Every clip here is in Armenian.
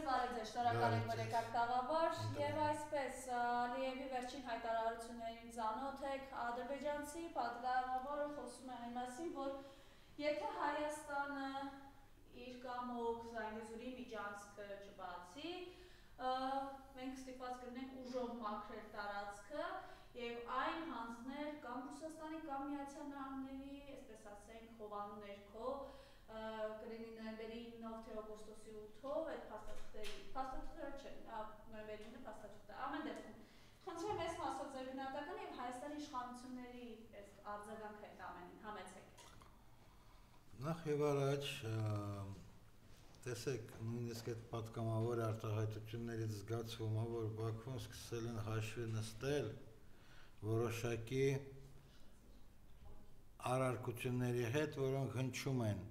բարև ձեզ, շնորհակալ եմ որ եկաք տաղավար եւ այսպես Ալիևի վերջին հայտարարություններին ծանոթ եք, ադրբեջանցի պատգամավորը խոսում է այն մասին, որ եթե Հայաստանը իր կամոք Զանգեզուրի միջանցքը չբացի, մենք ստիպված կլինենք ուժով մաքրել տարածքը եւ այն հանձնել կամ Ռուսաստանի կամ Միացյալ Նահանգների, այսպես ասենք, խոհանու ներքո կլինի նոյեմբերի 9-ով թե օգոստոսի 8-ով այդ փաստաթղթերը չեն, նոյեմբերի 9-ը փաստաթղթը, ամեն դեպքում խնդրեմ այս մասով ձեր գնահատականը եւ Հայաստանի իշխանությունների այս արձագանքը այդ ամենին համեցեք։ Նախ եւ առաջ տեսեք, նույնիսկ այդ պատգամավոր արտահայտություններից զգացվում է, որ Բաքվում սկսել են հաշվի նստել որոշակի առարկությունների հետ, որոնք հնչում են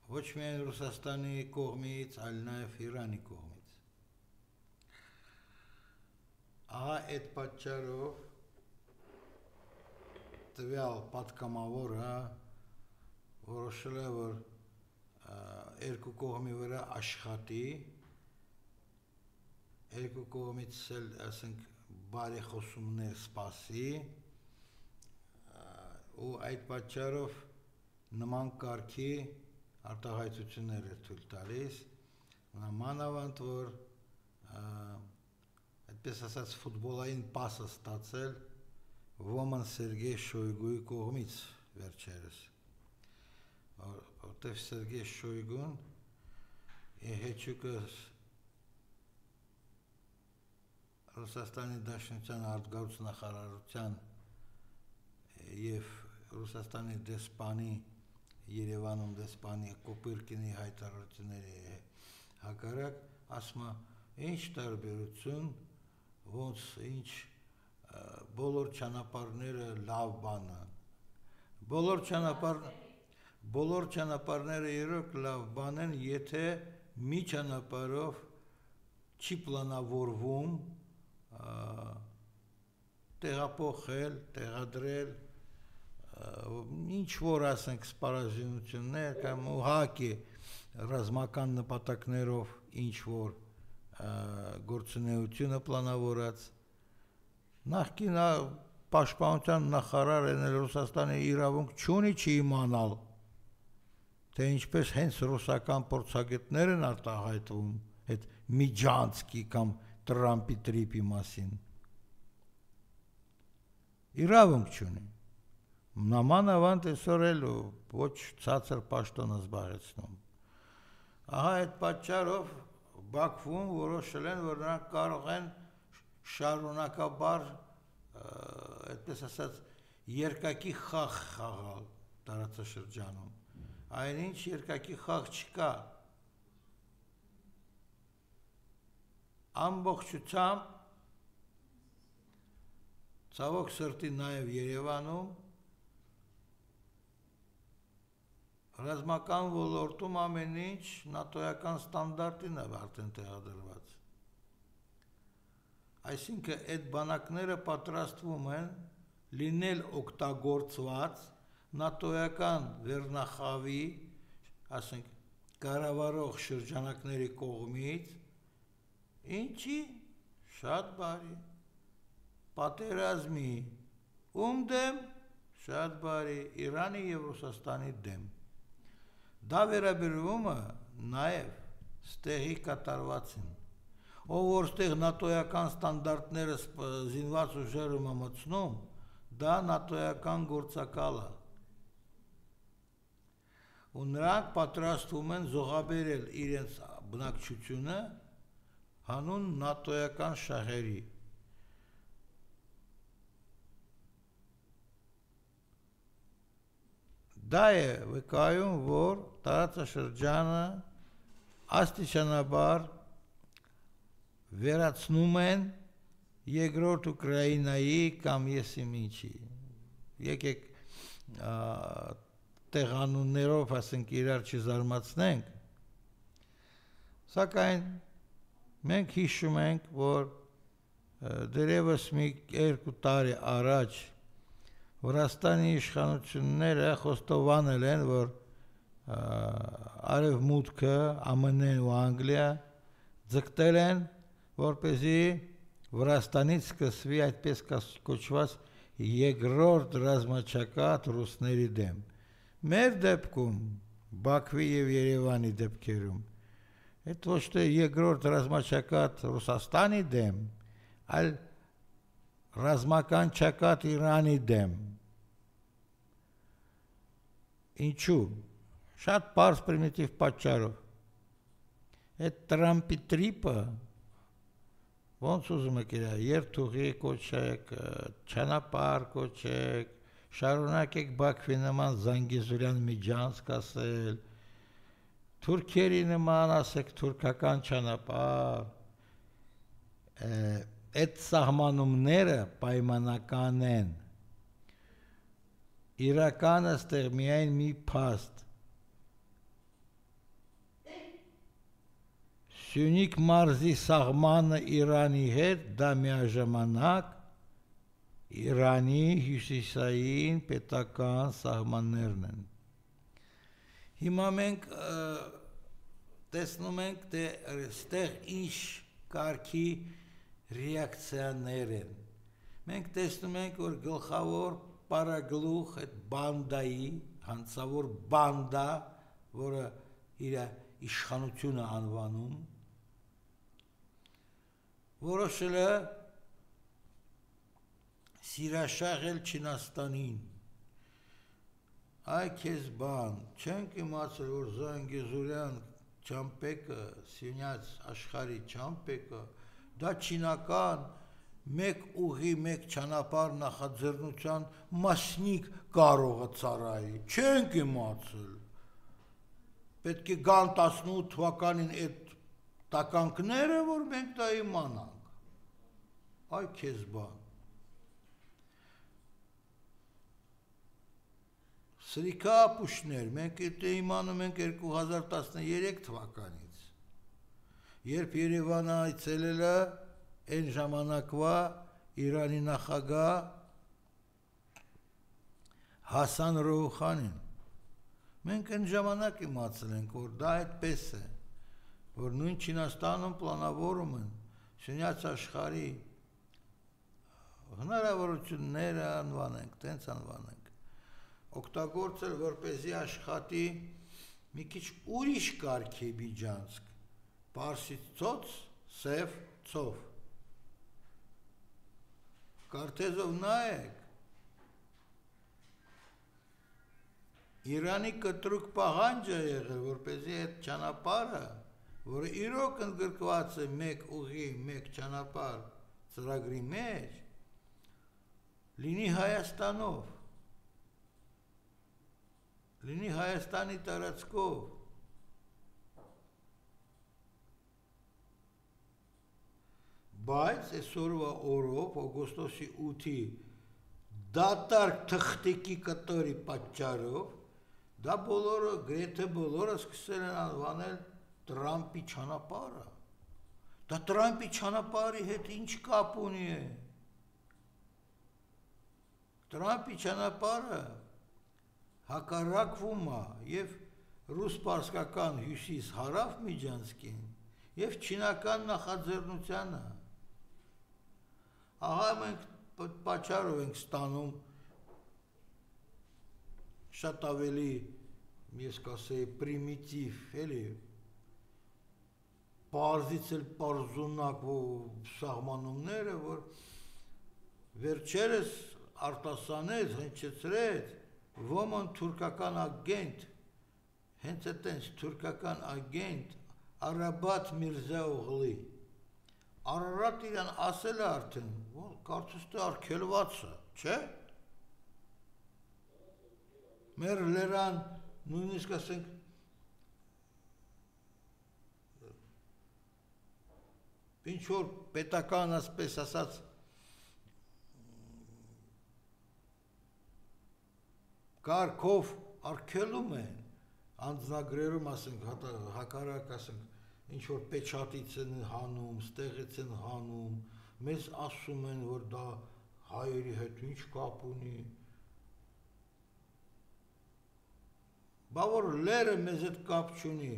ոչ միայն Ռուսաստանի կողմից, այլ նաև Իրանի կողմից։ Ահա այդ պատճառով տվյալ պատգամավորը որոշել է, որ երկու կողմի վրա աշխատի, երկու կողմից էլ, ասենք, բարեխոսումներ սպասի, ու այդ պատճառով նման կարգի արտահայտություններ է թույլ տալիս, մանավանդ որ այդպես ասած ֆուտբոլային պասը ստացել Ոման Սերգեյ Շոյգուի կողմից վերջերս, որտեղ Սերգեյ Շոյգուն հեչուկը Ռուսաստանի Դաշնության արտգործնախարարության եւ Ռուսաստանի դեսպանի Երևանում դեսպանի Կոպիրկինի հայտարարությունների հակառակ ասում է ինչ տարբերություն ոնց ինչ բոլոր ճանապարհները լավ բան են բոլոր ճանապարհները երբ լավ բան են եթե մի ճանապարհով չի պլանավորվում տեղափոխել տեղադրել ինչ որ ասենք սպառազինություններ կամ ուղղակի ռազմական նպատակներով ինչ որ գործունեությունը պլանավորած նախկին պաշտպանության նախարարն էլ Ռուսաստանի իրավունք չունի չի իմանալ թե ինչպես հենց ռուսական փորձագետներ են արտահայտվում այդ Միջանցկի կամ Տրամպի տրիպի մասին իրավունք չունի Նամանավանդ այսօր էլ ոչ ցածր պաշտոն զբաղեցնում ահա այդ պատճառով Բաքվում որոշել են որ նրանք կարող են շարունակաբար այդպես ասած երկակի խաղ խաղալ տարածաշրջանում այնինչ երկակի խաղ չկա ամբողջությամբ ցավոք սրտի նաև Երևանում ռազմական ոլորտում ամեն ինչ նատոյական ստանդարտին է արդեն տեղադրված այսինքն այդ բանակները պատրաստվում են լինել օգտագործված նատոյական վերնախավի ասենք կառավարող շրջանակների կողմից ինչի շատ բարի պատերազմի ում դեմ շատ բարի Իրանի եւ Ռուսաստանի դեմ դա վերաբերվում է նաեւ ստեղի կատարվածին ով որ ստեղ նատոյական ստանդարտները զինված ուժերը մտցնում դա նատոյական գործակալ է ու նրանք պատրաստվում են զոհաբերել իրենց բնակչությունը հանուն նատոյական շահերի դա է վկայում որ տարածաշրջանը աստիճանաբար վերացնում են երկրորդ Ուկրաինայի կամ եսիմ ինչի եկեք տեղանուններով ասենք իրար չզարմացնենք սակայն մենք հիշում ենք որ դերևս մի 2 տարի առաջ Վրաստանի իշխանությունները խոստովանել են որ արևմուտքը, ԱՄՆ-ն ու Անգլիա ձգտել են, որպեսզի Վրաստանից սկսվի այդպես կոչված երկրորդ ռազմաճակատ ռուսների դեմ։ Մեր դեպքում, Բաքվի եւ Երևանի դեպքերում, այդ ոչ թե երկրորդ ռազմաճակատ Ռուսաստանի դեմ, այլ ռազմական ճակատ Իրանի դեմ։ Ինչու՞։ Շատ պարզ պրիմիտիվ պատճառով։ Այդ Տրամպի տրիպը ոնց ուզում եք իրա երթուղի կոչեք, ճանապարհ կոչեք, շարունակեք Բաքվի նման Զանգեզուրյան միջանցք ասել, թուրքերի նման ասեք թուրքական ճանապարհ, այդ սահմանումները պայմանական են։ Իրականը ստեղ միայն մի փաստ։ Սյունիք մարզի սահմանը Իրանի հետ դա միաժամանակ Իրանի հյուսիսային պետական սահմաններն են։ Հիմա մենք տեսնում ենք, թե այստեղ ինչ կարգի ռեակցիաներ են։ Մենք տեսնում ենք, որ գլխավոր պարագլուխ այդ բանդայի, հանցավոր բանդա, որը իր իշխանությունը անվանում, որոշել է սիրաշահել Չինաստանին։ Այ քեզ բան, չենք իմացել, որ Զանգեզուրյան ճամպեկը, Սյունյաց աշխարհի ճամպեկը, դա չինական մեկ ուղի, մեկ ճանապարհ նախաձեռնության մասնիկ կարող է ծառայի, չենք իմացել։ Պետք է գան 18 թվականին այդ տականքները, որ մենք դա իմանանք։ Այ քեզ բան։ Սրիկա ապուշներ, մենք դա իմանում ենք 2013 թվականից, երբ Երևանը այցելել է այն ժամանակվա Իրանի նախագահ Հասան Ռոուխանին։ Մենք այն ժամանակ իմացել ենք, որ դա այդպես է, որ նույն Չինաստանում պլանավորում են Սյունյաց աշխարհի հնարավորությունները անվանենք, տենց անվանենք, օգտագործել, որպեսզի աշխատի մի քիչ ուրիշ կարգի միջանցք, Պարսից ծոց, Սև ծով։ Կարթեզով նայեք, Իրանի կտրուկ պահանջ է եղել, որպեսզի այդ ճանապարհը, որը իրոք ընդգրկված է մեկ ուղի, մեկ ճանապարհ ծրագրի մեջ, լինի Հայաստանով, լինի Հայաստանի տարածքով։ Բայց այսօրվա օրով, օգոստոսի 8-ի դատարկ թղթիկի կտորի պատճառով, դա բոլորը, գրեթե բոլորը սկսել են անվանել Տրամպի ճանապարհը։ Դա Տրամպի ճանապարհի հետ ինչ կապ ունի է։ Տրամպի ճանապարհը հակառակվում է եւ ռուս-պարսկական հյուսիս-հարավ միջանցքին եւ չինական նախաձեռնությանը։ Ահա մենք պատճառով ենք ստանում շատ ավելի, ես կասեի, պրիմիտիվ, էլի, պարզից էլ պարզունակ սահմանումները, որ վերջերս արտասանեց, հնչեցրեց, ոմն թուրքական ագենտ, հենց այդպես թուրքական ագենտ Արաբատ Միրզաօղլի։ Արարատ իրան ասել է արդեն, կարծես թե արգելված է, չէ՞։ Մեր լերան նույնիսկ ասենք ինչ որ պետական ասպես ասած կարգով արգելում են, անձնագրերում ասենք հակառակ ասենք ինչ որ պեչատից են հանում, ստեղից են հանում, մեզ ասում են, որ դա հայերի հետ ինչ կապ ունի, բա որ լերը մեզ հետ կապ չունի,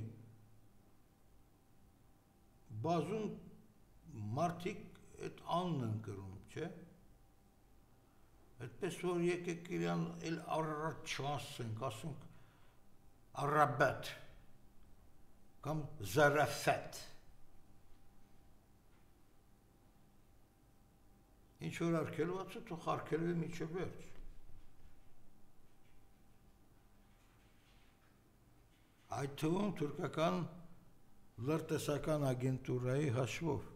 բազում մարդիկ այդ անն են կրում, չէ, այդպես որ եկեք իրան էլ առաջ չասենք, ասենք Արաբետ կամ Զարաֆետ, ինչ որ արգելված է, թող արգելվի մինչև վերջ, այդ թվում թուրքական լրտեսական ագենտուրայի հաշվով։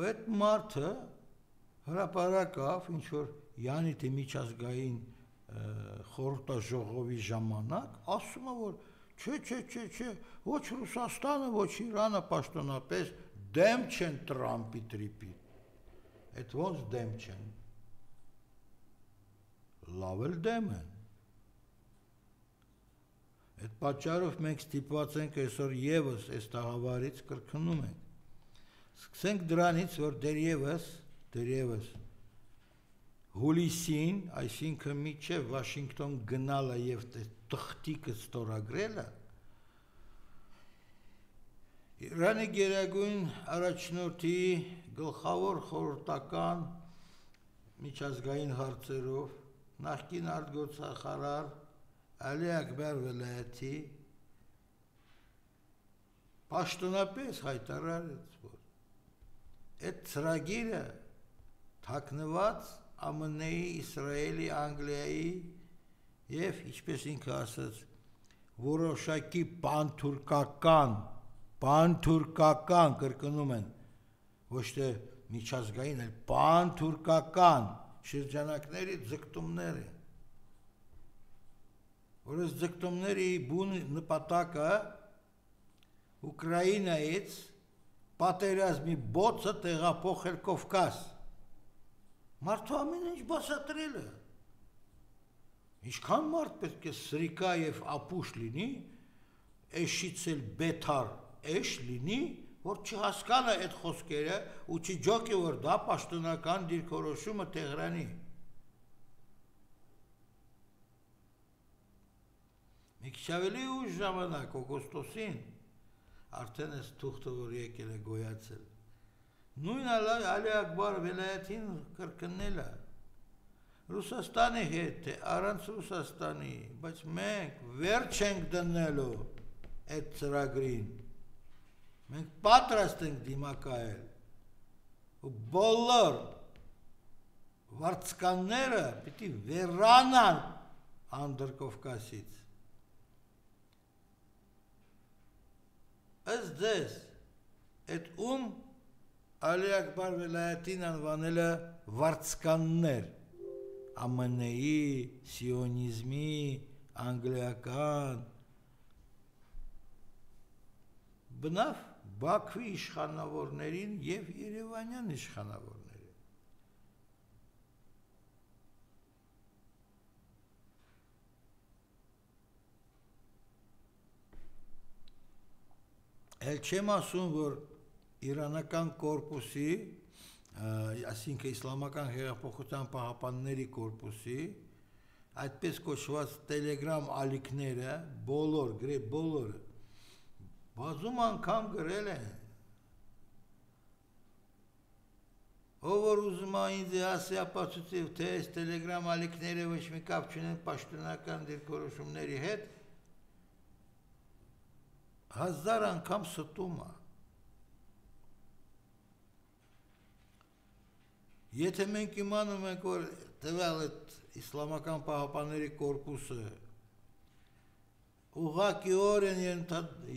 Այդ մարդը հրապարակավ ինչ-որ Յանիտի միջազգային խորհրդաժողովի ժամանակ, ասում է, որ չէ, ոչ Ռուսաստանը, ոչ Իրանը պաշտոնապես դեմ չեն Տրամպի տրիպի, այդ ոնց դեմ չեն, լավ էլ դեմ են, այդ պատճառով մենք ստիպված ենք այսօր ևս այս տաղավարից կրկնում ենք, սկսենք դրանից, որ դերևս հուլիսին, այսինքն մինչև Վաշինգտոն գնալը եւ թղթիկը ստորագրելը, Իրանի գերագույն առաջնորդի գլխավոր խորհրդական միջազգային հարցերով նախկին արտգործնախարար Ալի Աքբար Վելայաթի պաշտոնապես հայտարարեց, որ այդ ծրագիրը թաքնված ԱՄՆ-ի, Իսրայելի, Անգլիայի եւ ինչպես ինքը ասաց, որոշակի պանթուրքական կրկնում են, ոչ թե միջազգային, այլ պանթուրքական շրջանակների ձգտումներ են, որ այս ձգտումների բուն նպատակը Ուկրաինայից պատերազմի բոցը տեղափոխել Կովկաս, մարդու ամեն ինչ բացատրել է, ինչքան մարդ պետք է սրիկա և ապուշ լինի, էշից էլ բետար էշ լինի, որ չհասկանա այդ խոսքերը ու չջոկի, որ դա պաշտոնական դիրքորոշումը Տեհրանի։ Մի քիչ ավելի ուշ ժամանակ օգոստոսին արդեն այս թուղթը, որ եկել է գոյացել, նույն Ալի Աքբար Վելայաթին կրկնել է Ռուսաստանի հետ, թե առանց Ռուսաստանի, բայց մենք վերջ ենք դնելու այդ ծրագրին, մենք պատրաստ ենք դիմակայել ու բոլոր վարձկանները պիտի վերանան Անդրկովկասից։ Ըստ ձեզ, այդ ում Ալի Աքբար Վելայաթին անվանել է վարձկաններ, ԱՄՆ-ի, սիոնիզմի, անգլիական, բնավ Բաքվի իշխանավորներին և Երևանյան իշխանավորներին։ Էլ չեմ ասում, որ իրանական կորպուսի, այսինքն իսլամական հեղափոխության պահապանների կորպուսի, այդպես կոչված տելեգրամ ալիքները, բոլորը, բազում անգամ գրել են, ով որ ուզում է ինձ ասի ապացուցիվ, թե այս տելեգրամ ալիքները ոչ մի կապ չունեն պաշտոնական դիրքորոշումների հետ, 1000 անգամ ստում է։ Եթե մենք իմանում ենք, որ տվյալ այդ իսլամական պահապանների կորպուսը ուղղակիորեն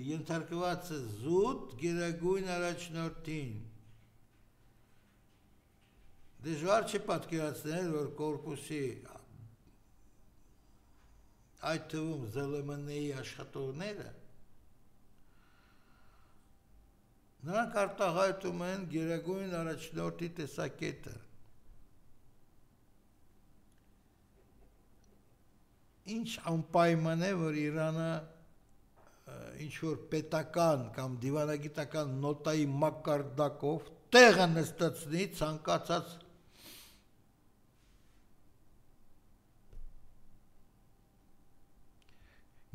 ենթարկված է զուտ գերագույն առաջնորդին, դժվար չէ պատկերացնել, որ կորպուսի այդ թվում ԶԼՄՆ-ի աշխատողները նրանք արտահայտում են գերագույն առաջնորդի տեսակետը։ Ինչ անպայման է, որ Իրանը ինչ-որ պետական կամ դիվանագիտական նոտայի մակարդակով տեղը նստացնի ցանկացած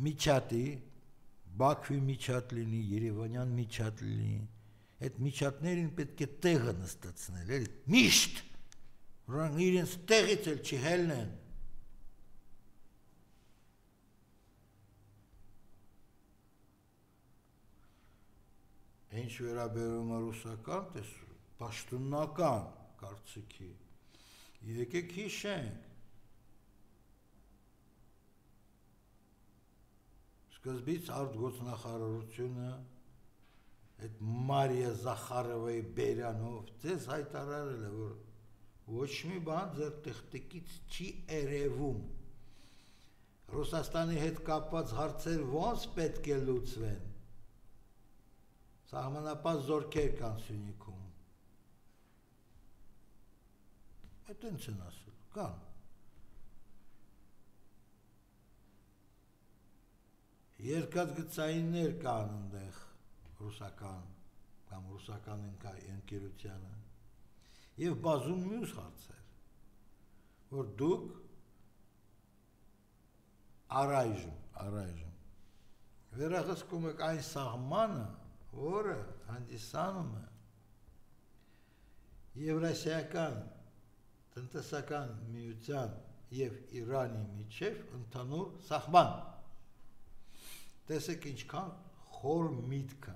միջատի, Բաքվի միջատ լինի, Երևանյան միջատ լինի, այդ միջատներին պետք է տեղը նստեցնել, էլի, միշտ, որոնք իրենց տեղից էլ չհելնեն։ Ինչ վերաբերում է ռուսական տեսու, պաշտոնական կարծիքի, եկեք հիշենք, սկզբից արտգործնախարարությունը այդ Մարիա Զախարովայի բերանով ձեզ հայտարարել է, որ ոչ մի բան ձեր տեխնիկից չի երևում։ Ռուսաստանի հետ կապված հարցեր ոնց պետք է լուծվեն։ Սահմանապահ զորքեր կան Սյունիքում։ Այդ ինչ են ասել, կան։ Երկաթգծայիններ կան այնտեղ ռուսական կամ ռուսական ընկերությանը եւ բազում մյուս հարցեր, որ դուք առայժմ վերահսկում եք այն սահմանը, որը հանդիսանում է Եվրասիական տնտեսական միության եւ Իրանի միջև ընդհանուր սահման։ Տեսեք ինչքան խոր միտք կա։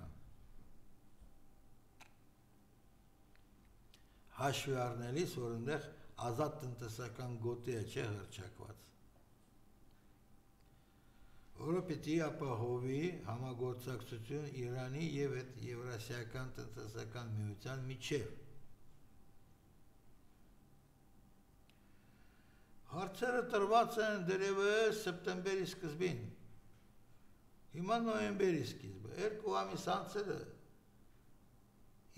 Հաշվի առնելիս, որ այնտեղ ազատ տնտեսական գոտի է չէ հռչակված, որը պիտի ապահովի համագործակցություն Իրանի եւ այդ Եվրասիական տնտեսական միության միջև։ Հարցերը տրված են դերևս սեպտեմբերի սկզբին։ Հիմա նոյեմբերի սկիզբը, 2 ամիս անցել է,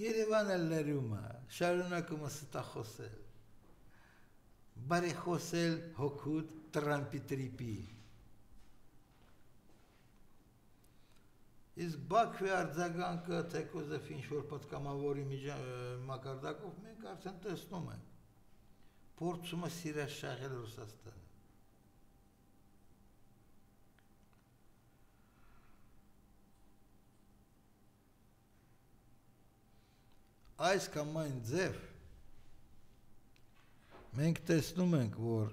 Երևանը լրում է, շարունակում է ստախոսել, բարեխոսել հոգուտ Տրամպի տրիպի։ Իսկ Բաքվի արձագանքը թեկուզև ինչ-որ պատգամավորի մակարդակով մենք արդեն տեսնում ենք, փորձում է սիրաշահել Ռուսաստանը։ Այս կամ այն ձև մենք տեսնում ենք, որ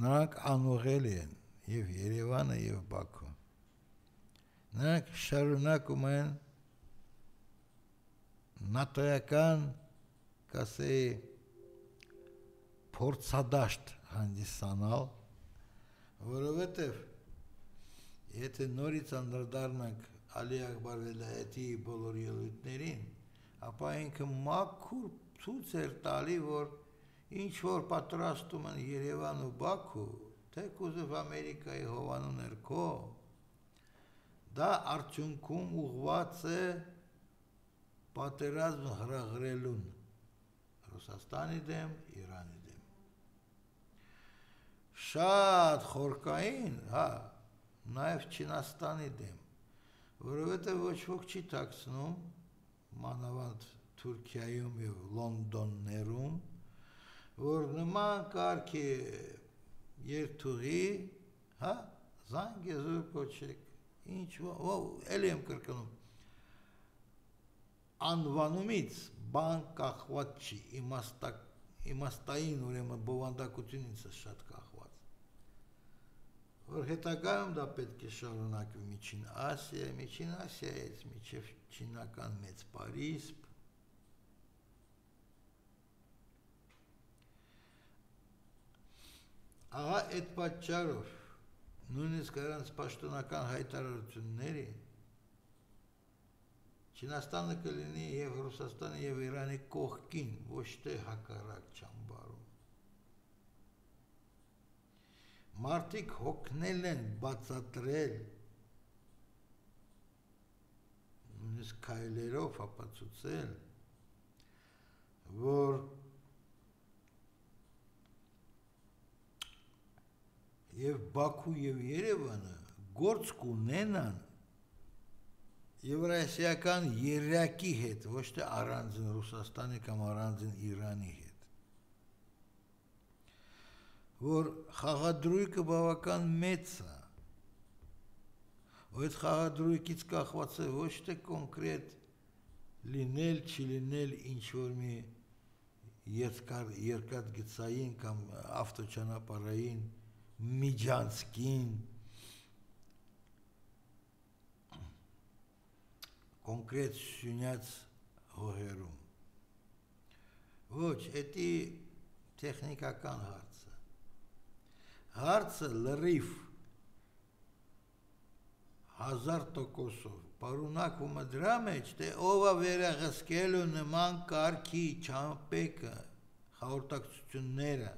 նրանք անուղելի են եւ Երևանը եւ Բաքուն։ Նրանք շարունակում են նատոյական, կասեի, փորձադաշտ հանդիսանալ, որովհետեւ եթե նորից անդրադառնանք Ալի Ակբար Վելայեթի բոլոր ելույթներին, ապա ինքը մաքուր ցույց էր տալի, որ ինչ որ պատրաստում են Երևան ու Բաքու, թեկուզև Ամերիկայի հովանու ներքո, դա արդյունքում ուղղված է պատերազմ հրահրելուն Ռուսաստանի դեմ, Իրանի դեմ։ Շատ խորքային, նաև Չինաստանի դեմ, որովհետև ոչ ոք չի թաքցնում մանավանդ Թուրքիայում եւ Լոնդոններում, որ նման կարգի երթուղի, զանգեզուր կոչեք, ինչ, էլի եմ կրկնում, անվանումից բան կախված չի, իմաստային ուրեմն բովանդակությունից է շատ կախված, որ հետագայում դա պետք է շարունակվի Միջին Ասիայից մինչև Չինական մեծ Պարիսպ, ահա այդ պատճառով նույնիսկ նրանց պաշտոնական հայտարարությունների Չինաստանը կլինի եւ Ռուսաստանը եւ Իրանի կողքին, ոչ թե հակառակ ճամբարում։ Մարդիկ հոգնել են բացատրել, նույնիսկ քայլերով ապացուցել, որ եւ Բաքու եւ Երևանը գործ կունենան Եվրասիական երակի հետ, ոչ թե առանձին Ռուսաստանի կամ առանձին Իրանի հետ, որ խաղադրույքը բավական մեծ է, Այդ խաղադրույքից կախված է ոչ թե կոնկրետ լինել, չլինել ինչ-որ մի երկաթգծային կամ ավտոճանապարհային միջանցքին, կոնկրետ շունյաց հողերում։ Ոչ, էդի տեխնիկական հարցը։ Հարցը լրիվ 1000%-ով պարունակվում է դրա մեջ, թե ով է վերահսկելու նման կարգի չամպեկը, հաղորդակցությունները։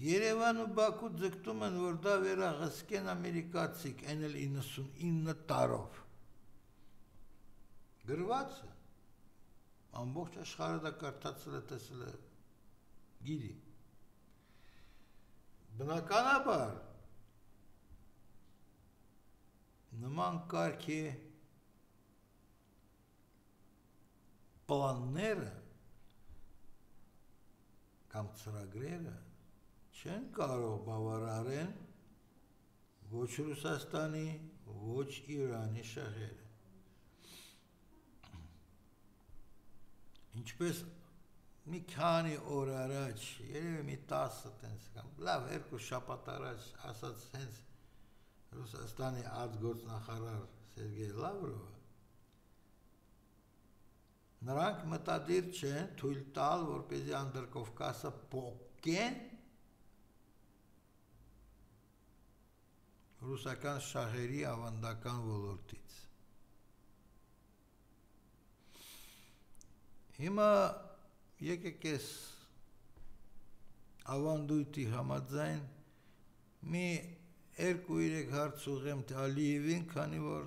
Երևան ու Բաքու ձգտում են, որ դա վերահսկեն ամերիկացիք, այն էլ 99 տարով։ Գրված է, ամբողջ աշխարհը դա կարդացել է, տեսել է, գիտի։ Բնականաբար նման կարգի պլանները կամ ծրագրերը չեն կարող բավարարեն ոչ Ռուսաստանի, ոչ Իրանի շահերը։ Ինչպես մի քանի օր առաջ, երևի մի 10 տենց կամ լավ 2 շաբաթ առաջ ասաց հենց Ռուսաստանի արտգործնախարար Սերգեյ Լավրովը, նրանք մտադիր չեն թույլ տալ, որպեսզի Անդրկովկասը փոխեն ռուսական շահերի ավանդական ոլորտից։ Հիմա եկեք ես ավանդույթի համաձայն մի 2-3 հարց ուղղեմ Ալիևին, քանի որ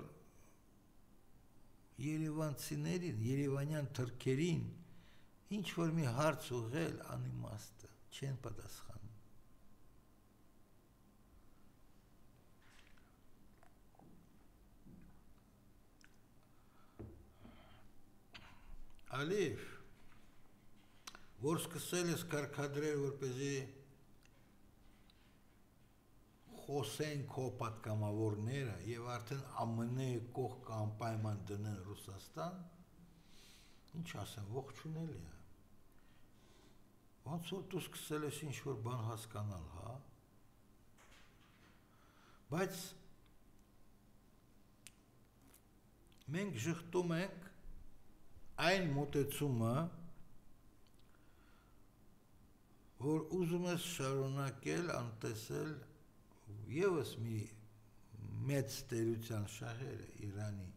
երևանցիներին, երևանյան թրքերին ինչ որ մի հարց ուղղել անիմաստ է, չեն պատասխանում։ Ալիև, որ սկսել ես կարգադրել, որպեսզի խոսեն քո պատգամավորները եւ արդեն ԱՄՆ-ը կողք անպայման դնեն Ռուսաստան, ինչ ասեմ, ողջունելի է։ Ոնց որ դու սկսել ես ինչ-որ բան հասկանալ, հա։ Բայց մենք ժխտում ենք այն մոտեցումը, որ ուզում ես շարունակել անտեսել եւս մի մեծ տերության շահերը Իրանի։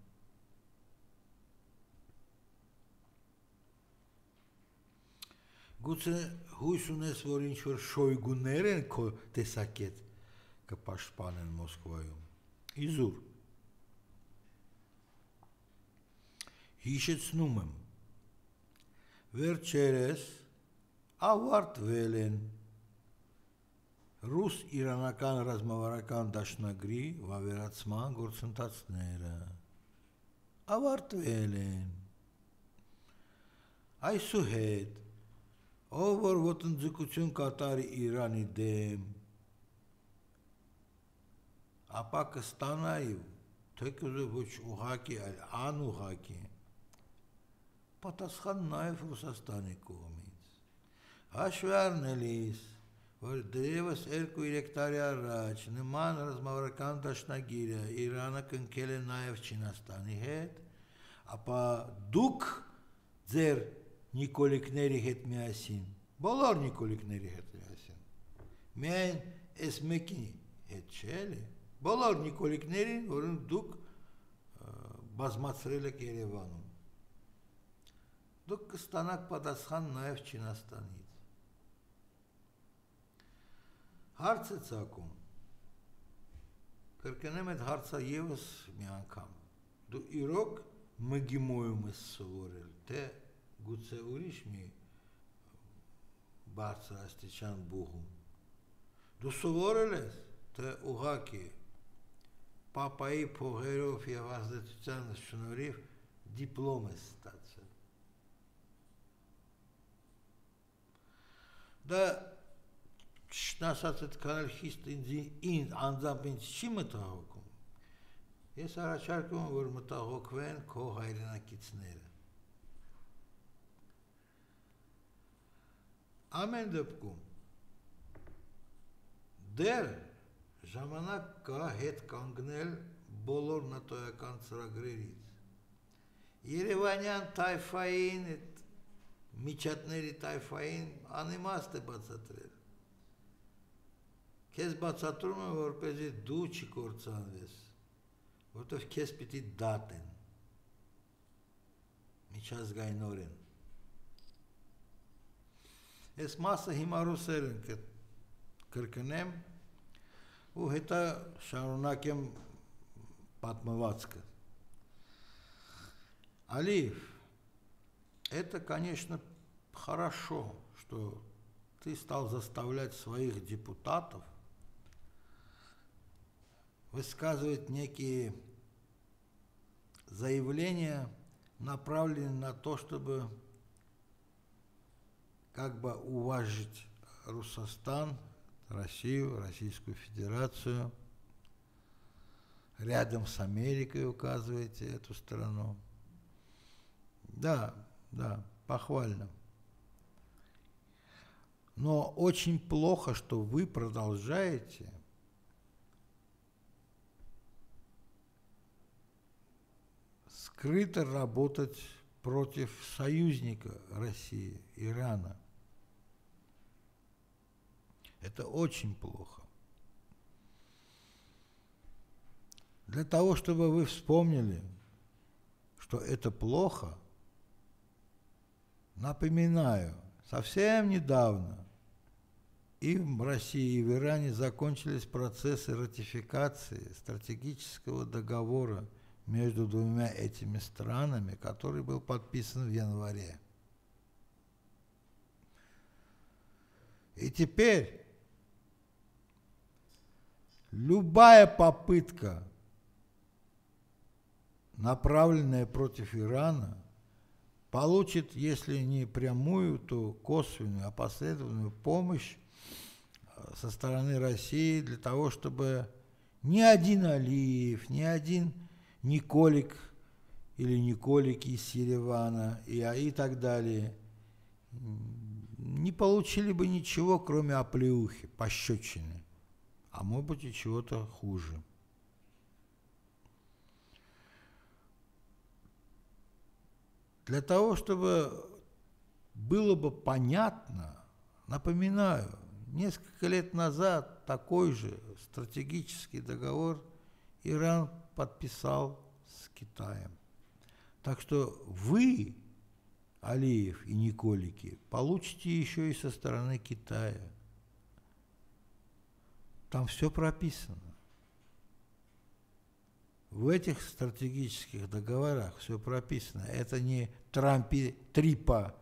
Գուցե հույս ունես, որ ինչ-որ շոյգուներ են քո տեսակետ կպաշտպանեն Մոսկվայում։ Իզուր։ Հիշեցնում եմ, վերջերս ավարտվել են ռուս-իրանական ռազմավարական դաշնագրի վավերացման գործընթացները, ավարտվել են, այսուհետ, ով որ ոտնձգություն կատարի Իրանի դեմ, ապա կստանայի, թեկուզ ոչ ուղղակի, այլ անուղղակի, պատասխան նաև Ռուսաստանի կողմից։ Հաշվի առնելիս, որ դեռևս 2-3 տարի առաջ նման ռազմավարական դաշնագիրը Իրանը կնքել է նաև Չինաստանի հետ, ապա դուք ձեր նիկոլիկների հետ միասին, բոլոր նիկոլիկների հետ միասին, միայն այս մեկի հետ չէ էլի, բոլոր նիկոլիկներին, որոնք դուք բազմացրել եք Երևանում, դուք կստանաք պատասխան նաև Չինաստանից։ Հարց է ծագում, կրկնեմ այդ հարցը ևս մի անգամ, դու իրոք մգիմոյում ես սովորել, թե գուցե ուրիշ մի բարձր աստիճան բուղում, դու սովորել ես, թե ուղղակի պապայի փողերով և ազդեցության շնորհիվ դիպլոմ ես ստացել։ Դա ճիշտն ասած այդքան էլ խիստ ինձ անձամբ ինձ չի մտահոգում։ Ես առաջարկում եմ, որ մտահոգվեն քո հայրենակիցները։ Ամեն դեպքում դեռ ժամանակ կա հետ կանգնել բոլոր նատոյական ծրագրերից։ Երևանյան տայֆային, այդ միջատների տայֆային անիմաստ է բացատրել։ Քեզ բացատրում եմ, որպեսզի դու չկործանվես, որտեղ քեզ պիտի դատեն միջազգայինորեն։ Այս մասը հիմա ռուսերեն կրկնեմ ու հետո շարունակեմ պատմվածքը։ Алиев, это, конечно, хорошо, что ты стал заставлять своих депутатов высказывать некие заявления, направленные на то, чтобы как бы уважить Русостан, Россию, Российскую Федерацию. Рядом с Америкой указываете эту страну. Да, похвально. Но очень плохо, что вы продолжаете скрыто работать против союзника России, Ирана. Это очень плохо. Для того, чтобы вы вспомнили, что это плохо, напоминаю, совсем недавно и в России, и в Иране закончились процессы ратификации стратегического договора между двумя этими странами, который был подписан в январе. И теперь любая попытка, направленная против Ирана, получит, если не прямую, то косвенную, опосредованную помощь со стороны России для того, чтобы ни один Алиев, ни один Николик или Николики из Еревана и так далее не получили бы ничего, кроме оплеухи, пощечины, а может быть и чего-то хуже. Для того, чтобы было бы понятно, напоминаю, несколько лет назад такой же стратегический договор Иран подписал с Китаем. Так что вы, Алиев и Николики, получите еще и со стороны Китая. Там все прописано. В этих стратегических договорах все прописано. Это не трипа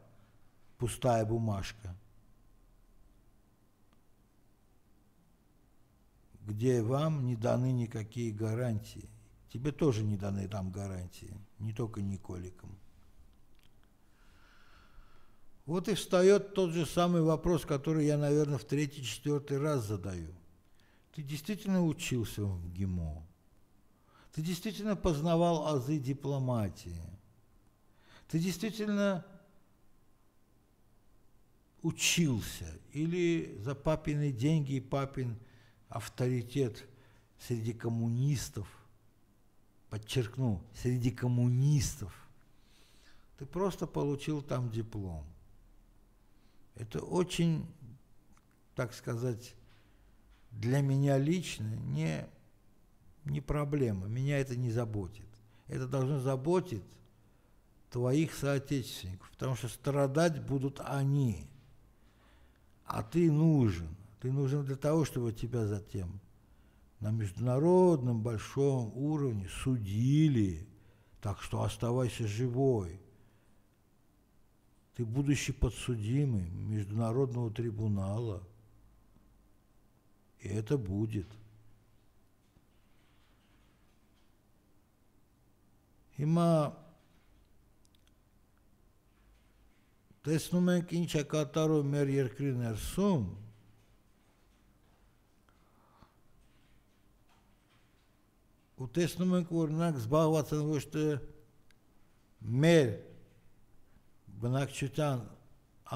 пустая бумажка, где вам не даны никакие гарантии. Тебе тоже не даны там гарантии, не только Николикам. Вот и встает тот же самый вопрос, который я, наверное, в 3-4 раз задаю. Ты действительно учился в ГИМО? Ты действительно познавал азы дипломатии? Ты действительно учился? Или за папины деньги и папин авторитет среди коммунистов, подчеркну, среди коммунистов, ты просто получил там диплом? Это очень, так сказать, для меня лично не проблема, меня это не заботит. Это должно заботить твоих соотечественников, потому что страдать будут они, а ты нужен. Ты нужен для того, чтобы тебя затем на международном большом уровне судили, так что оставайся живой. Ты будущий подсудимый Международного трибунала, и это будет. Հիմա տեսնում ենք ինչ է կատարում մեր երկրի ներսում ու տեսնում ենք, որ նրանք զբաղված են ոչ թե մեր բնակչության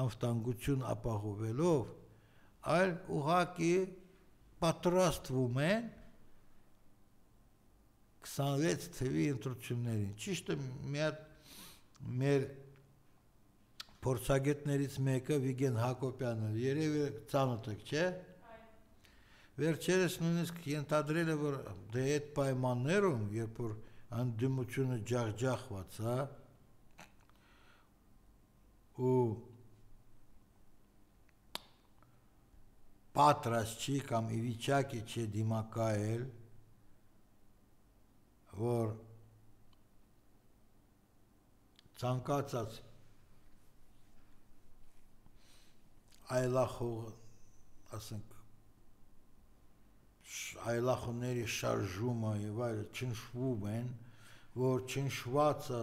անվտանգություն ապահովելով, այլ ուղղակի պատրաստվում են 26 թվի ընտրություններին։ Ճիշտ է, մի հատ մեր փորձագետներից մեկը Վիգեն Հակոբյանը, երևի ծանոթ եք, չէ՞։ Վերջերս նույնիսկ ենթադրել է, որ դե այդ պայմաններում, երբ որ անդիմությունը ջախջախված, ու պատրաստ չի կամ ի վիճակի չի դիմակայել, որ ցանկացած այլախոհների շարժումը եւ այլը ճնշվում են, որ ճնշվածը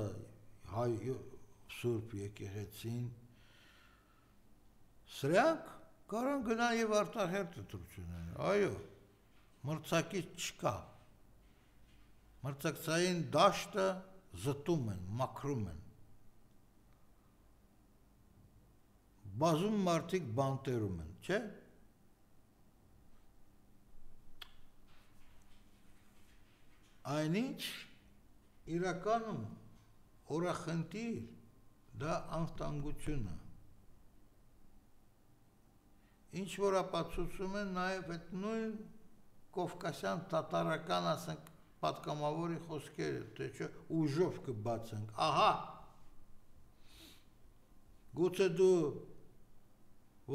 հայ Սուրբ եկեղեցին, սրանք կարող գնան եւ արտահերտ ընտրություններ, այո, մրցակից չկա, մրցակցային դաշտը զտում են, մաքրում են, բազում մարդիկ բանտերում են, չէ՞։ Այնինչ իրականում օրախնդիր դա անվտանգությունը, ինչ որ ապացուցում են նաև այդ նույն կովկասյան տատարական, ասենք, պատգամավորի խոսքերը, թե չէ ուժով կբացենք, ահա, գուցե դու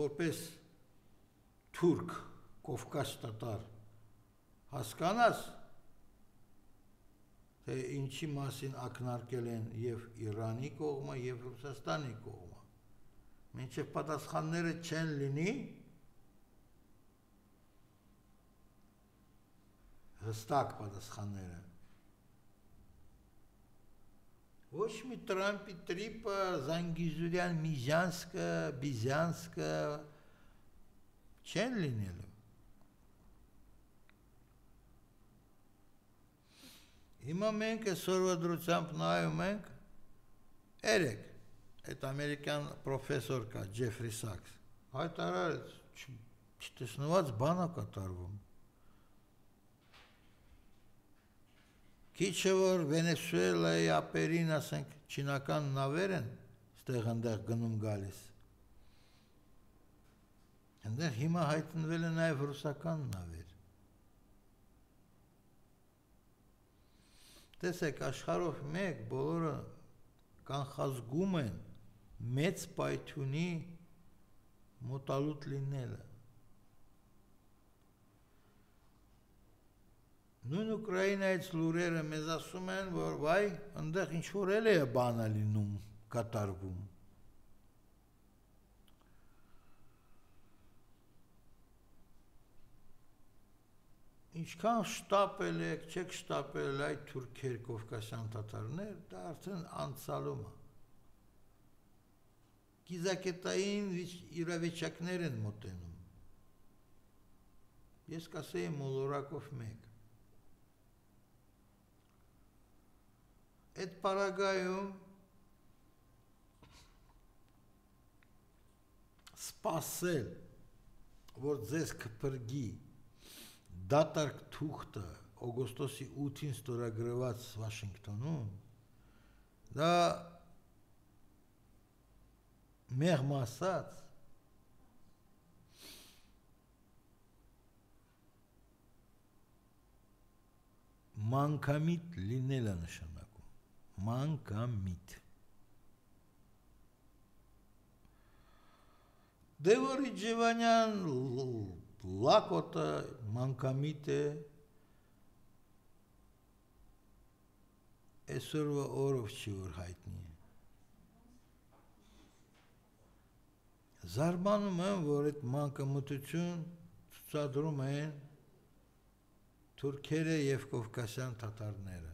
որպես թուրք, կովկաս տատար հասկանաս, թե ինչի մասին ակնարկել են և Իրանի կողմը, և Ռուսաստանի կողմը, մինչև պատասխանները չեն լինի, հստակ պատասխանները, ոչ մի Տրամպի տրիպը, Զանգիզուրյան, Միժանսկը, Բիզյանսկը չեն լինելու։ Հիմա մենք այսօրվա դրությամբ նայում ենք, երեք, այդ ամերիկյան պրոֆեսոր կա, Ջեֆրի Սաքս, հայտարարեց, չտեսնված բան է կատարվում։ Քիչ է որ Վենեսուելայի ափերին, ասենք, չինական նավեր են ստեղ-ընդեղ գնում գալիս։ Այնտեղ հիմա հայտնվել է նաև ռուսական նավեր։ Տեսեք, աշխարհով մեկ բոլորը կանխազգում են մեծ պայթյունի մոտալուտ լինելը։ Նույն Ուկրաինայից լուրերը մեզ ասում են, որ վայ, այնտեղ ինչ-որ էլ է բան լինում, կատարվում։ Ինչքան շտապել եք, չեք շտապել այդ թուրքեր, կովկասյան տատարներ, դա արդեն անցալում է։ Կիզակետային իրավիճակներ են մոտենում։ Ես կասեի մոլորակով մեկ։ Այդ պարագայում սպասել, որ ձեզ կփրկի դատարկ թուղթը օգոստոսի 8-ին ստորագրված Վաշինգտոնում, դա մեղմ ասած մանկամիտ լինել է նշանակում, մանկամիտ։ Դե որ Իջևանյան լակոտը մանկամիտ է, այսօրվա օրով չի որ հայտնի է։ Զարմանում եմ, որ այդ մանկամտություն ցուցադրում են թուրքերը և կովկասյան թաթարները։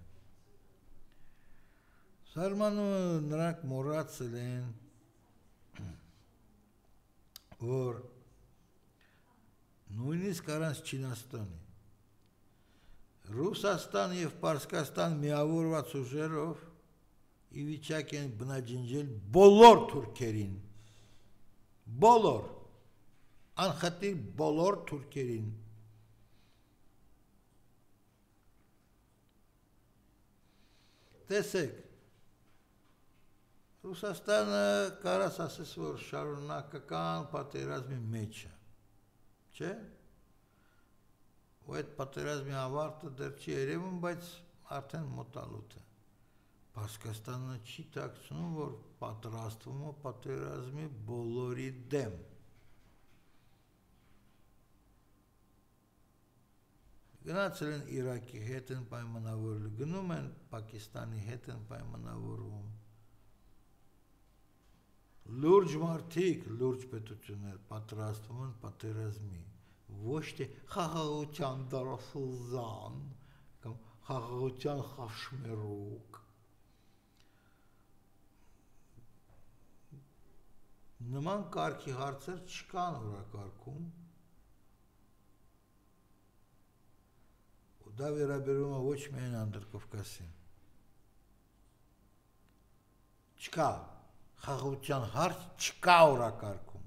Զարմանում եմ, նրանք մոռացել են, որ նույնիսկ առանց Չինաստանի Ռուսաստան եւ Պարսկաստան միավորված ուժերով ի վիճակ են բնաջնջել բոլոր թուրքերին, բոլոր, անխտիր բոլոր թուրքերին, տեսեք, Ռուսաստանը կարաս ասես, որ շարունակական պատերազմի մեջ է, չէ՞, ու այդ պատերազմի ավարտը դեռ չի երևում, բայց արդեն մոտալուտ է, Պարսկաստանը չի թաքցնում, որ պատրաստվում է պատերազմի բոլորի դեմ, գնացել են Իրաքի հետ են պայմանավորել, գնում են Պակիստանի հետ են պայմանավորվում, լուրջ մարդիկ, լուրջ պետություններ պատրաստվում են պատերազմի, ոչ թե խաղաղության դարասուզան կամ խաղաղության խաշմերուկ, նման կարգի հարցեր չկան օրակարգում, ու դա վերաբերում է ոչ միայն Անդրկովկասին, չկա, խաղաղության հարց չկա օրակարգում,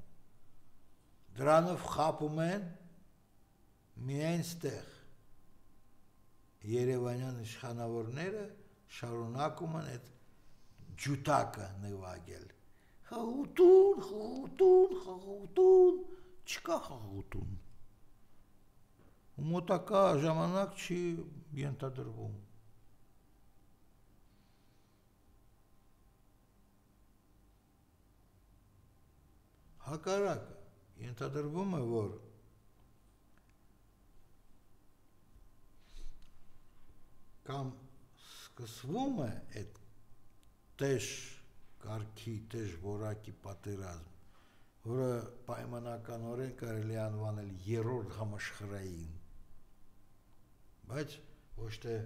դրանով խաբում են միայն ստեղ, երևանյան իշխանավորները շարունակում են այդ ջութակը նվագել, խաղաղություն, չկա խաղաղություն, ու մոտակա ժամանակ չի ենթադրվում, հակառակը ենթադրվում է, որ կամ սկսվում է այդ տեժ կարգի, տեժ որակի պատերազմ, որը պայմանականորեն կարելի է անվանել երրորդ համաշխարհային, բայց ոչ թե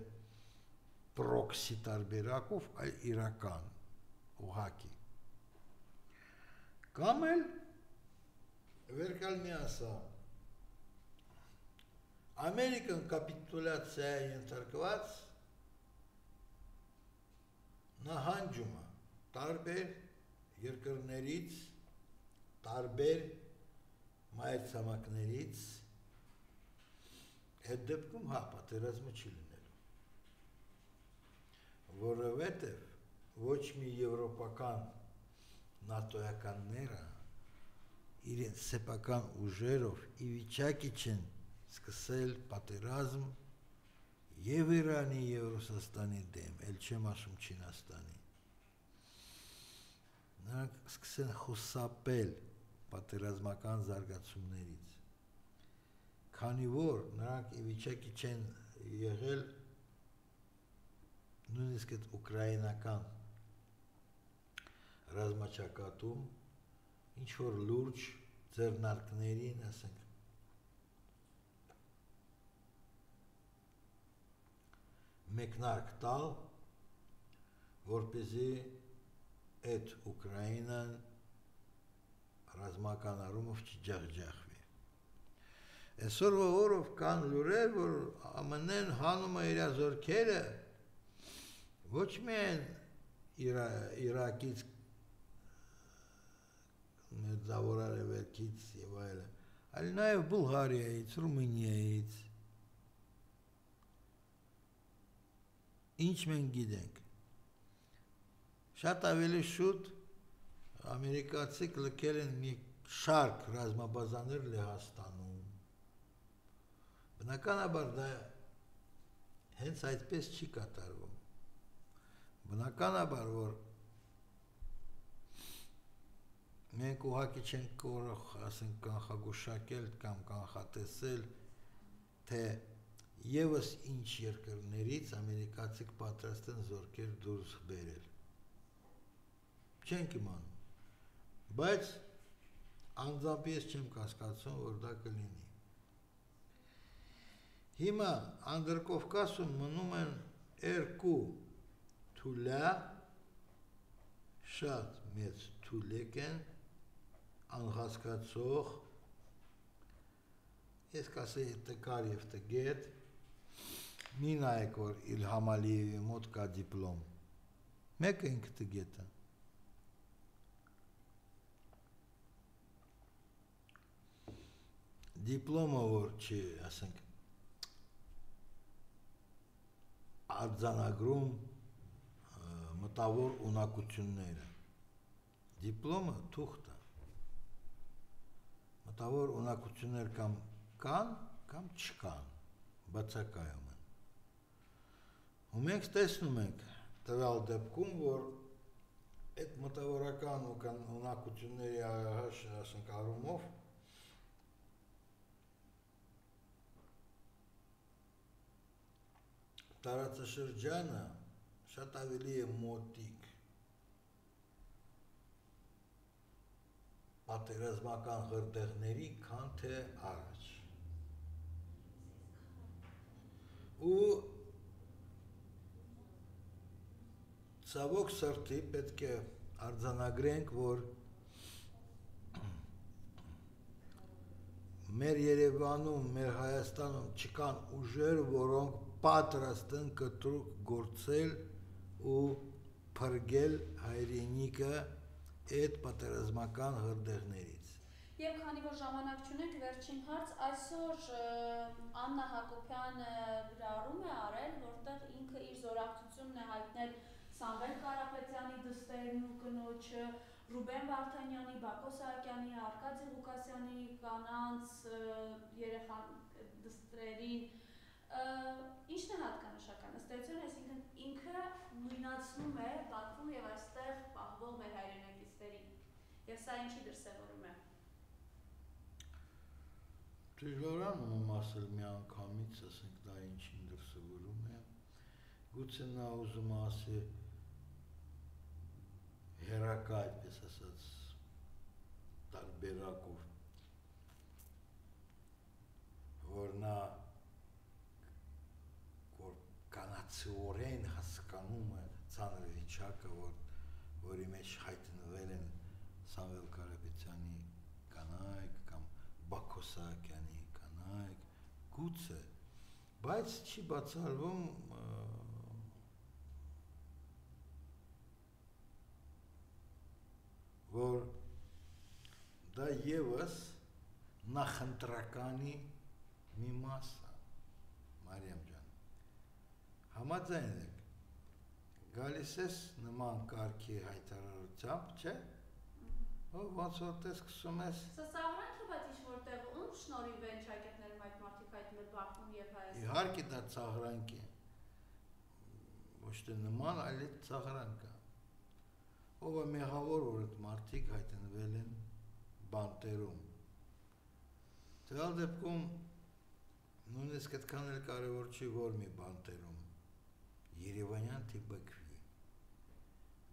պրոքսի տարբերակով, այլ իրական, ուղղակի։ Կամ էլ վերկալ մի ասա, Ամերիկան կապիտուլյացիա է ենթարկված նահանջում է տարբեր երկրներից, տարբեր մայրցամաքներից, այդ դեպքում հա, պատերազմը չի լինելու, որովհետև ոչ մի եվրոպական նատոյականները իրենց սեփական ուժերով ի վիճակի չեն սկսել պատերազմ եւ Իրանի եւ Ռուսաստանի դեմ, ել չեմ ասում Չինաստանի։ Նրանք սկսեն խուսափել պատերազմական զարգացումներից, քանի որ նրանք ի վիճակի չեն եղել նույնիսկ այդ ուկրաինական ռազմաճակատում ինչ որ լուրջ ձեռնարկներին, ասենք, մեկնարկ տալ, որպեսզի այդ Ուկրաինան ռազմական առումով չջախջախվի։ Այսօրվա օրով կան լուրեր, որ ԱՄՆ-ն հանում է իր զորքերը ոչ միայն Իրաքից, Մերձավոր Արևելքից եւ այլն, այլ նաեւ Բուլղարիայից, Ռումինիայից։ Ինչ մենք գիտենք։ Շատ ավելի շուտ ամերիկացիք լքել են մի շարք ռազմաբազաներ Լեհաստանում։ Բնականաբար դա հենց այդպես չի կատարվում։ Բնականաբար, որ մենք ուղղակի չենք կարող, ասենք, կանխագուշակել կամ կանխատեսել, թե եւս ինչ երկրներից ամերիկացիք պատրաստ են զորքեր դուրս բերել։ Չենք իմանում, բայց անձամբ ես չեմ կասկածում, որ դա կլինի։ Հիմա Անդրկովկասում մնում են երկու թուլա, շատ մեծ թուլեք են, անհասկացող, ես կասեի տկար և տգետ, մի նայեք, որ Իլհամ Ալիևի մոտ կա դիպլոմ, մեկը ինքը տգետը, դիպլոմը, որ չի, ասենք, արձանագրում մտավոր ունակությունները, դիպլոմը թուղթ է, մտավոր ունակություններ կամ կան, կամ չկան, բացակայում են, ու մենք տեսնում ենք տվյալ դեպքում, որ այդ մտավորական ունակությունների ասենք առումով տարածաշրջանը շատ ավելի է մոտիկ պատերազմական հրդեհների, քան թե առաջ։ Ու ցավոք սրտի պետք է արձանագրենք, որ մեր Երևանում, մեր Հայաստանում չկան ուժեր, որոնք պատրաստ են կտրուկ գործել ու փրկել հայրենիքը այդ պատերազմական հրդեհներից։ Եվ քանի որ ժամանակ չունենք, վերջին հարց, այսօր Աննա Հակոբյանը գրառում է արել, որտեղ ինքը իր զորակցությունն է հայտնել Սամվել Կարապետյանի դստերն ու կնոջը, Ռուբեն Վարդանյանի, Բակո Սահակյանի, Արկադի Ղուկասյանի կանանց երեխան դստրերին, ինչն է հատկանշական, ըստ էության, այսինքն ինքը նույնացնում է Բաքվում եւ այստեղ պահվող մեր հայրենակիցներին, եւ սա ինչի դրսեւորում է։ Դժվարանում եմ ասել մի անգամից, ասենք դա ինչին դրսևորում է, գուցե նա ուզում ասի հերակա, այդպես ասած, տարբերակով, որ նա կանացիորեն հասկանում է ցաներ վիճակը, որի մեջ հայտնվել են Սամվել Կարապետյանի կանայք կամ Բակո Սահակյանի կանայք, գուցե, բայց չի բացառվում որ դա ևս նախընտրականի մի մաս է, Մարիամ ջան, համաձայն եք, գալիս ես նման կարգի հայտարարությամբ, չէ, ոնց որ տես սկսում ես։ Սա սաղրանք է, բայց ինչ-որտեղ ում շնորհիվ են շայկետներում այդ մարդիկ հայտնել Բաքվում և Հայաստանում։ Իհարկե դա ծաղրանք է, ոչ թե նման, այլ ծաղրանք է։ Ով է մեղավոր, որ այդ մարդիկ հայտնվել են բանտերում։ Տվյալ դեպքում նույնիսկ այդքան էլ կարևոր չի, որ մի բանտերում, Երևանյան թե Բաքվի։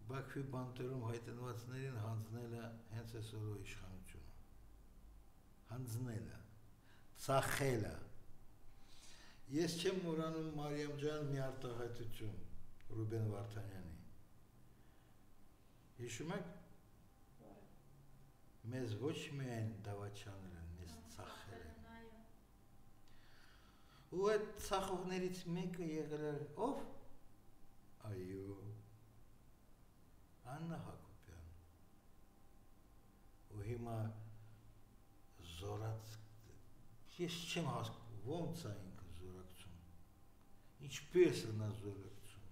Բաքվի բանտերում հայտնվածներին հանձնելը հենց այսօրվա իշխանությունը։ Հանձնելը, ծախելը։ Ես չեմ մոռանում Մարիամ ջան մի արտահայտություն Ռուբեն Վարդանյանի։ Հիշում եք, մեզ ոչ միայն դավաչանել են, մեզ ծախել են։ Ու այդ ծախողներից մեկը եղել էր ով? Այո, Աննա Հակոբյան։ Ու հիմա զորած, ես չեմ հասկանում, ոնց է ինքը զորակցում, ինչպես է նա զորակցում։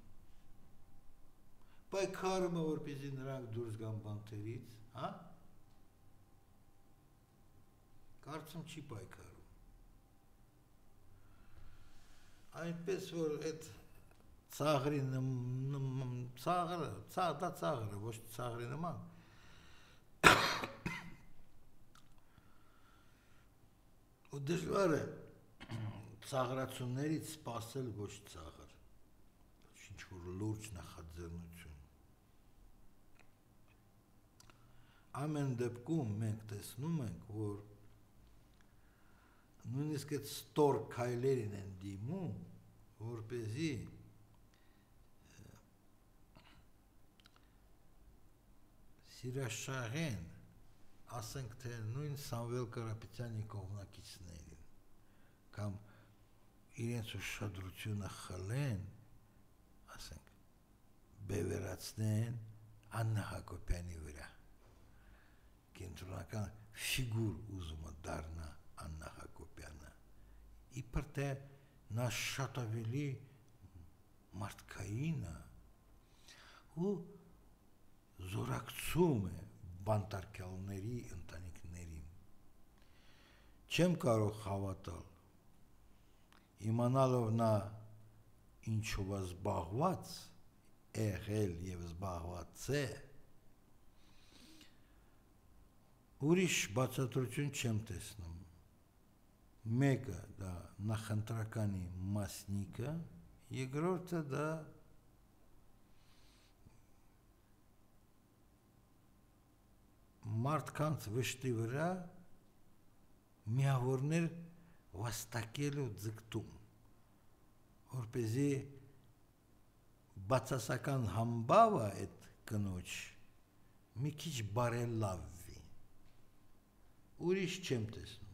Պայքարում է, որպեսզի նրանք դուրս գան բանտերից, հա? Կարծում չի պայքարում։ Այնպես որ այդ ծաղրի դա ծաղրը, ոչ ծաղրի նման։ Ու դժվար է ծաղրացումներից սպասել ոչ ծաղր, ինչ-որ լուրջ նախաձեռնություն։ Ամեն դեպքում մենք տեսնում ենք, որ նույնիսկ այդ ստոր քայլերին են դիմում, որպեսզի սիրաշահեն, ասենք թե նույն Սամվել Կարապետյանի կողմնակիցներին, կամ իրենց ուշադրությունը խլեն, ասենք, բևերացնեն Աննա Հակոբյանի վրա։ Կենտրոնական ֆիգուր ուզում է դառնա Աննա Հակոբյանը։ Իբր թե նա շատ ավելի մարդկային է ու զորակցում է բանտարկյալների ընտանիքներին։ Չեմ կարող հավատալ, իմանալով նա ինչով է զբաղված, եղել և զբաղված է, ուրիշ բացատրություն չեմ տեսնում։ Մեկը դա նախընտրականի մասնիկը, երկրորդը դա մարդկանց վշտի վրա միավորներ վաստակելու ձգտում, որպեսզի բացասական համբավը այդ կնոջ մի քիչ բարելավվի, ուրիշ չեմ տեսնում։